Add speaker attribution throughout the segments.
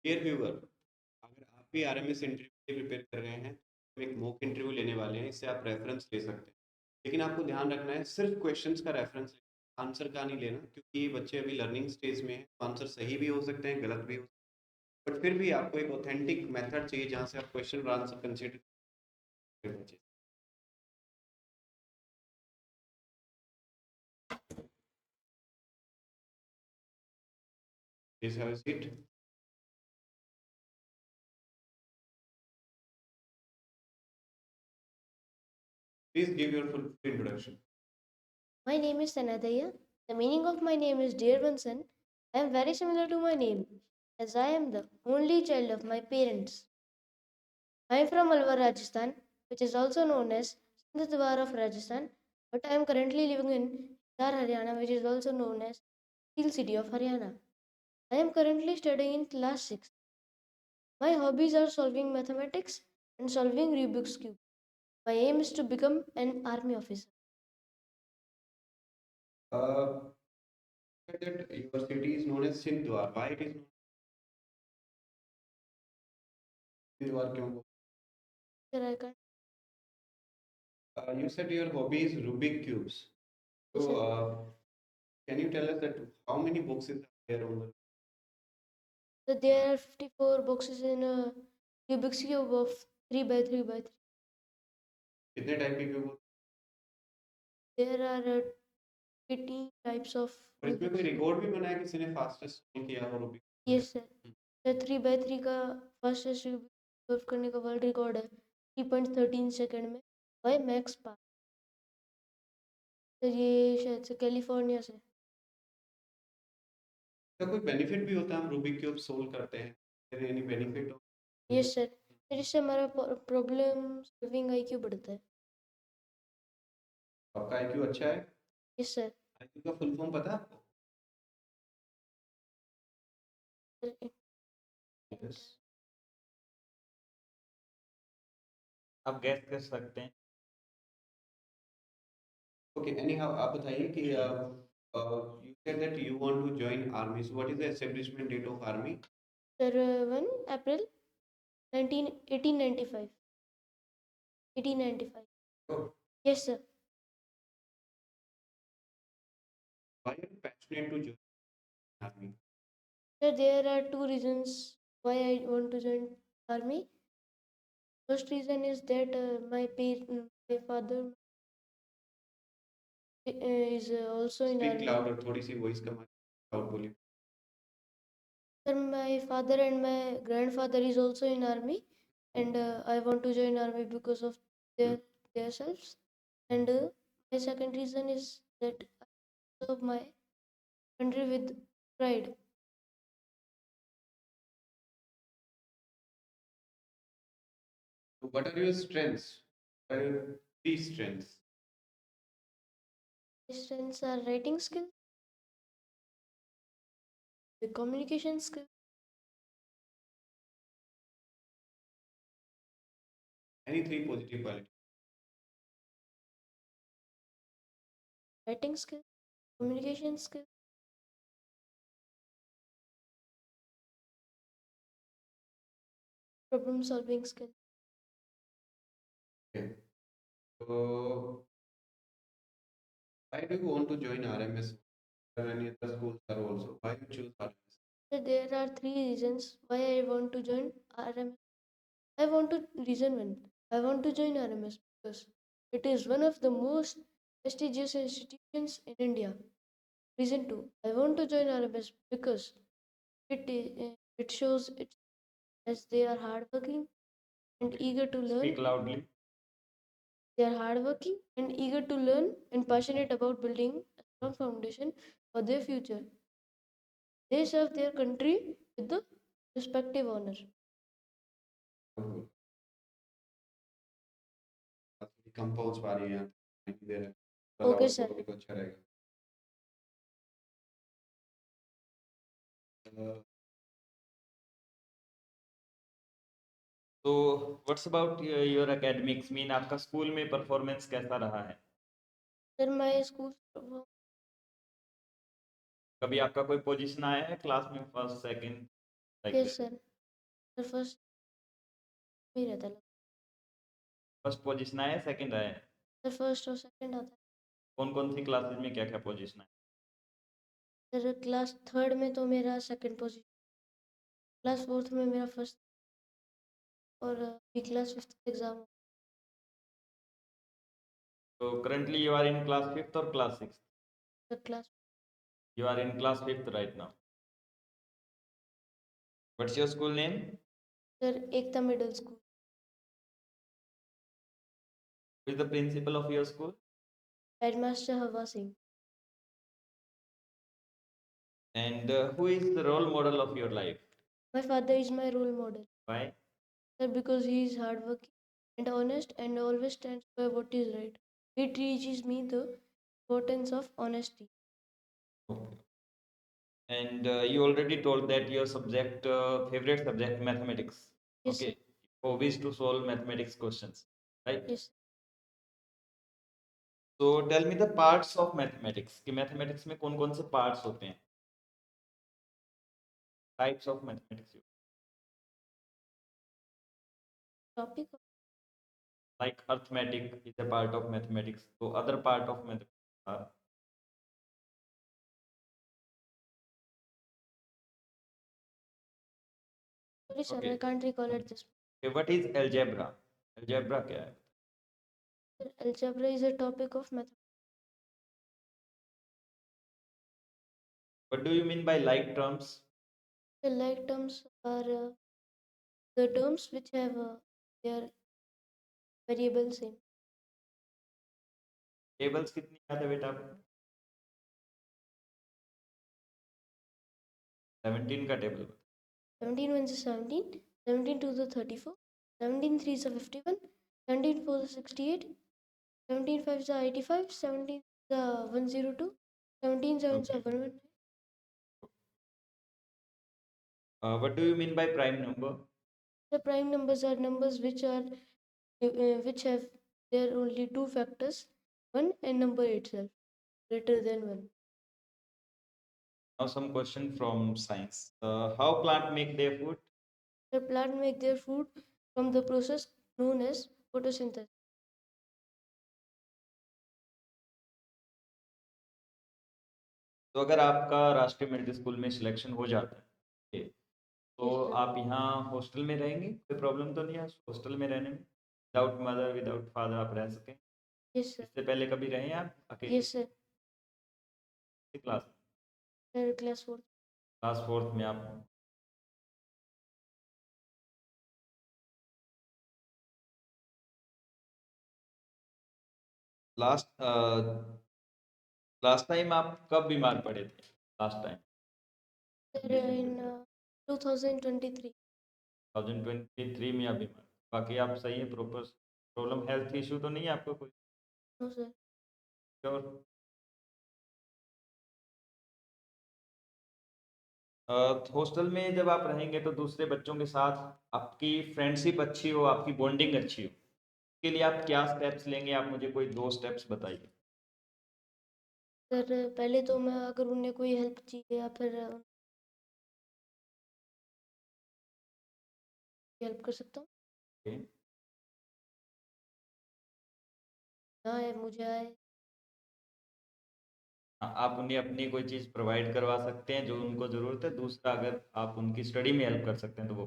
Speaker 1: Dear viewer, अगर आप भी आरएमएस इंटरव्यू के लिए प्रिपेयर कर रहे हैं तो एक मॉक इंटरव्यू लेने वाले हैं, इससे आप रेफरेंस ले सकते हैं। लेकिन आपको ध्यान रखना है, सिर्फ क्वेश्चंस का रेफरेंस लेना, आंसर का नहीं लेना, क्योंकि ये बच्चे अभी लर्निंग स्टेज में हैं। तो आंसर सही भी हो सकते हैं, गलत भी हो सकते हैं, बट फिर भी आपको एक ऑथेंटिक मेथड चाहिए जहाँ से आप क्वेश्चन और आंसर कंसिडर कर बचे। Please have a seat. Please give your full introduction.
Speaker 2: My name is Sanadaya. The meaning of my name is Dear Vansan. I am very similar to my name, as I am the only child of my parents. I am from Alwar, Rajasthan, which is also known as Sindhudwar of Rajasthan, but I am currently living in Hisar, Haryana, which is also known as Steel City of Haryana. I am currently studying in class 6. My hobbies are solving mathematics and solving Rubik's Cube. My aim is to become an army officer.
Speaker 1: Uh, that your city is known as Sindhwar. Why it is known as Sindhwar? क्यों?
Speaker 2: Sir, I can't.
Speaker 1: You said your hobby is Rubik cubes.
Speaker 2: Yes,
Speaker 1: So,
Speaker 2: sir.
Speaker 1: can you tell us that how many boxes are there on the?
Speaker 2: So there are 54 boxes in a Rubik's Cube of 3 by 3 by 3.
Speaker 1: कितने type के cube होते
Speaker 2: There are 18 types of
Speaker 1: हैं? और इसमें कोई
Speaker 2: Rubik's Cube.
Speaker 1: Record भी बनाया किसी ने फास्टेस्ट किया हो Rubik?
Speaker 2: Yes, sir. तो 3 by 3 का फर्स्ट सॉल्व करने का वर्ल्ड रिकॉर्ड है 3.13 सेकंड में बाय मैक्स पार्क। तो ये शायद से कैलिफोर्निया से।
Speaker 1: तो कोई बेनिफिट भी होता है हम Rubik क्यूब सोल्व करते हैं? एनी बेनिफिट हो?
Speaker 2: यस सर, फिर इससे हमारा प्रॉब्लम सॉल्विंग आईक्यू बढ़ता है।
Speaker 1: आपका आईक्यू अच्छा है?
Speaker 2: Yes sir.
Speaker 1: आईक्यू का फुल फॉर्म पता है आपको? यस।
Speaker 3: आप गैस कर सकते हैं।
Speaker 1: Okay, anyhow, आप बताइए कि you said that you want to join army. So what is the establishment date of army?
Speaker 2: Sir 1 April 1895। 1895।
Speaker 1: Oh,
Speaker 2: yes sir.
Speaker 1: why are you passionate to join army?
Speaker 2: Sir, there are two reasons why I want to join army. First reason is that my father is also in
Speaker 1: Speak
Speaker 2: army.
Speaker 1: louder, थोड़ी सी voice कम loud बोलिए.
Speaker 2: Sir, my father and my grandfather is also in army, and I want to join army because of their selves. And my second reason is that I serve my country with pride.
Speaker 1: So what are your strengths? What are your three strengths?
Speaker 2: My strengths are writing skill, the communication skill,
Speaker 1: Any three positive qualities?
Speaker 2: writing skill, communication skill, problem solving skill.
Speaker 1: Okay. So why do you want to join RMS? There are any other schools are also. Why you choose RMS?
Speaker 2: So there are three reasons why I want to join RMS. I want to reason one. I want to join RMS because it is one of the most prestigious institutions in India. Reason two. I want to join RMS because it shows it as they are hardworking and eager to learn.
Speaker 3: Speak loudly.
Speaker 2: They are hardworking and eager to learn and passionate about building a strong foundation for their future. They serve their country with the respective honor.
Speaker 1: कम पहुंच पा रही है नहीं दे रहे.
Speaker 2: Okay,
Speaker 1: Loud
Speaker 2: sir.
Speaker 1: बोलोगे तो अच्छा रहेगा.
Speaker 3: तो what's about your academics, mean आपका स्कूल में परफॉर्मेंस कैसा रहा है?
Speaker 2: Sir, my school
Speaker 3: कभी आपका कोई पोजीशन आया है क्लास में, first second?
Speaker 2: yes sir. Sir first में ही रहता है।
Speaker 3: फर्स्ट पोजीशन आया, सेकंड आया?
Speaker 2: सर फर्स्ट और सेकंड आता
Speaker 3: कौन कौन सी क्लासेस में क्या क्या पोजीशन है?
Speaker 2: है। सर क्लास थर्ड में तो मेरा सेकंड पोजीशन, क्लास फोर्थ में मेरा फर्स्ट, और अभी क्लास फिफ्थ एग्ज़ाम।
Speaker 3: तो currently you are in class fifth और class six?
Speaker 2: Sir class
Speaker 3: you are in class fifth right now. What's your school name?
Speaker 2: Sir Ekta middle school.
Speaker 3: Who is the principal of your school?
Speaker 2: Headmaster Hawa Singh.
Speaker 3: And who is the role model of your life?
Speaker 2: My father is my role model.
Speaker 3: Why?
Speaker 2: Sir, because he is hardworking and honest and always stands by what is right. He teaches me the importance of honesty.
Speaker 3: Okay. And you already told that your subject, favorite subject, mathematics.
Speaker 2: Yes, sir.
Speaker 3: Okay. Hobbies to solve mathematics questions, right?
Speaker 2: Yes.
Speaker 3: So tell me the parts of mathematics. कि mathematics में कौन कौन से parts होते हैं? Types of mathematics.
Speaker 2: Topic.
Speaker 3: Like arithmetic is a part of mathematics. So other part of mathematics are.
Speaker 2: Sorry, sir,
Speaker 3: Okay.
Speaker 2: I can't recall it this.
Speaker 3: Okay, what is algebra? Algebra क्या है?
Speaker 2: Sir, algebra is a topic of math.
Speaker 3: What do you mean by like terms?
Speaker 2: The like terms are the terms which have their variables in.
Speaker 3: Tables कितनी याद है बेटा आपको? 17 का table.
Speaker 2: 17 ones is 17, 17 twos is 34, 17 threes is 51, 17 fours is 68, 17 fives are 85, 17 is 102, 17 sevens are 111.
Speaker 3: What do you mean by prime number?
Speaker 2: The prime numbers are numbers which have their only two factors, 1 and number itself, greater than 1.
Speaker 3: Now some question from science. How plant make their food?
Speaker 2: The plant make their food from the process known as photosynthesis.
Speaker 3: तो अगर आपका राष्ट्रीय medical school में selection हो जाता है, okay, तो
Speaker 2: Yes, sir.
Speaker 3: आप यहाँ हॉस्टल में रहेंगे? कोई प्रॉब्लम तो नहीं है हॉस्टल में रहने में? विदाउट मदर विदाउट फादर आप रह सकें?
Speaker 2: Yes, sir.
Speaker 3: इससे पहले कभी रहे हैं आप अकेले?
Speaker 2: Yes, sir.
Speaker 3: Class
Speaker 2: Sir, class 4.
Speaker 3: Class fourth में आप लास्ट लास्ट टाइम आप कब बीमार पड़े थे? Last time
Speaker 2: Sir, in 2023.
Speaker 3: 2023 में आप बीमार, बाकी आप सही है, प्रॉपर प्रॉब्लम हेल्थ इशू तो नहीं है आपको कोई?
Speaker 2: No, sir.
Speaker 3: श्योर? हॉस्टल में जब आप रहेंगे तो दूसरे बच्चों के साथ आपकी फ्रेंडशिप अच्छी हो, आपकी बॉन्डिंग अच्छी हो, उसके लिए आप क्या स्टेप्स लेंगे? आप मुझे कोई 2 स्टेप्स बताइए।
Speaker 2: सर पहले तो मैं अगर उन्हें कोई हेल्प चाहिए या फिर हेल्प कर सकता हूँ।
Speaker 3: ओके।
Speaker 2: ना है मुझे आए।
Speaker 3: आप उन्हें अपनी कोई चीज़ प्रोवाइड करवा सकते हैं जो उनको ज़रूरत है। दूसरा, अगर आप उनकी स्टडी में हेल्प कर सकते हैं तो वो।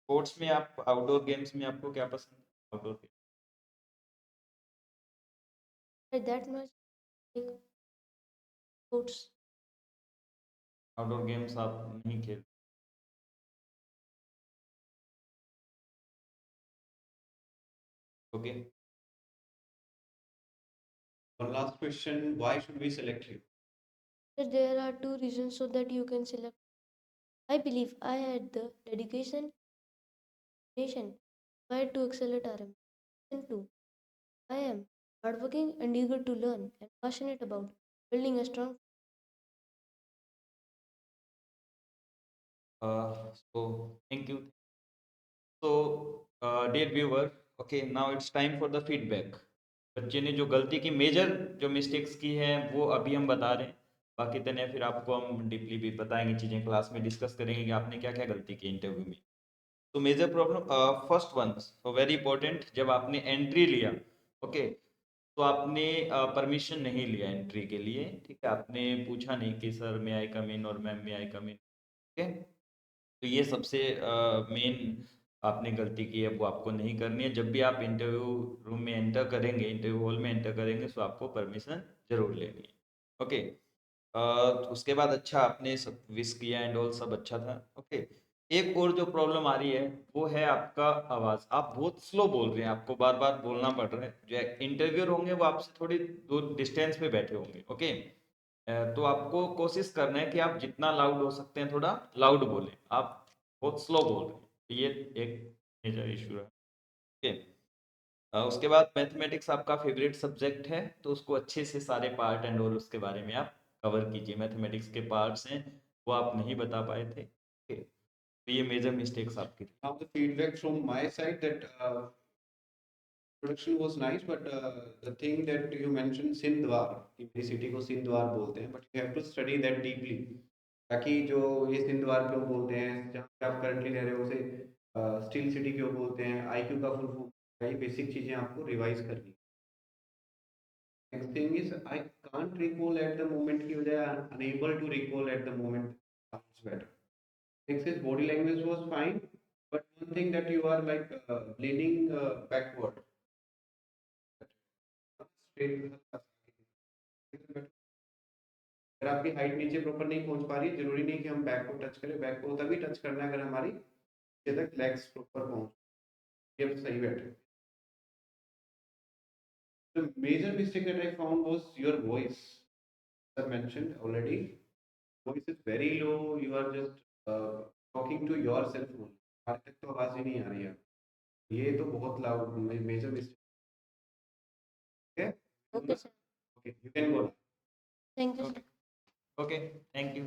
Speaker 3: स्पोर्ट्स में आप आउटडोर गेम्स में आपको क्या पसंद है? Outdoor game
Speaker 2: that much sports.
Speaker 3: Outdoor games आप नहीं खेल? Okay.
Speaker 1: One last question, why should we select you?
Speaker 2: There are two reasons so that you can select. I believe I had the dedication, nation, required to excel at RM. And two, I am hardworking and eager to learn and passionate about building a strong.
Speaker 3: So thank you. So dear viewer, okay, now it's time for the feedback. बच्चे ने जो गलती की, major जो mistakes की है वो अभी हम बता रहे हैं। बाकी तने फिर आपको हम डीपली भी बताएंगे चीज़ें, क्लास में डिस्कस करेंगे कि आपने क्या क्या गलती की इंटरव्यू में। तो मेजर प्रॉब्लम फर्स्ट वन, तो वेरी इंपॉर्टेंट, जब आपने एंट्री लिया, ओके, तो आपने परमिशन नहीं लिया एंट्री के लिए, ठीक है, आपने पूछा नहीं कि सर मे आई कम इन और मैम मे आई कम इन, ठीक है। तो ये सबसे मेन आपने गलती की है, वो आपको नहीं करनी है। जब भी आप इंटरव्यू रूम में एंटर करेंगे, इंटरव्यू हॉल में एंटर करेंगे, तो आपको परमिशन जरूर लेनी है, ओके। तो उसके बाद अच्छा आपने सब विश किया एंड ऑल, सब अच्छा था, ओके। एक और जो प्रॉब्लम आ रही है वो है आपका आवाज़, आप बहुत स्लो बोल रहे हैं, आपको बार बार बोलना पड़ रहा है। जो इंटरव्यूअर होंगे वो आपसे थोड़ी दूर डिस्टेंस पे बैठे होंगे, ओके। तो आपको कोशिश करना है कि आप जितना लाउड हो सकते हैं थोड़ा लाउड बोलें, आप बहुत स्लो बोल रहे हैं, तो ये एक मेजर इशू है, ओके। उसके बाद मैथमेटिक्स आपका फेवरेट सब्जेक्ट है, तो उसको अच्छे से सारे पार्ट एंड ऑल उसके बारे में आप कवर कीजिए। मैथमेटिक्स के पार्ट्स हैं वो आप नहीं बता पाए थे, ओके, तो ये मेजर मिस्टेक्स आपकी थी।
Speaker 1: Now the feedback from my side that production was nice, but the thing that you mentioned सिंधवार, कि मेरी सिटी को सिंधवार बोलते हैं, but you have to study that deeply, ताकि जो ये सिंधवार क्यों बोलते हैं, जहाँ पे आप करंटली रह रहे हो उसे स्टील सिटी क्यों बोलते हैं, आईक्यू का फुल फॉर्म, ये बेसिक चीजें आपको रिवाइज करनी। Next thing is I can't recall at the moment की बजाय unable to recall at the moment sounds better. Next is body language was fine, but one thing that you are like leaning backward, straight, अगर आपकी height नीचे proper नहीं पहुंच पा रही, जरूरी नहीं कि हम बैक को टच करें, बैक को तभी टच करना है अगर हमारी नीचे तक लेग्स प्रॉपर पहुंच, ये सही बैठे। The major mistake that I found was your voice. As I mentioned already, voice is very low, you are just talking to yourself only, हमारे तक तो आवाज ही नहीं आ रही है, ये तो बहुत लाउड मेजर मिस्टेक है।
Speaker 2: Okay, sir.
Speaker 1: Okay, you can go.
Speaker 2: Thank you,
Speaker 3: okay
Speaker 2: sir.
Speaker 3: Okay, thank you.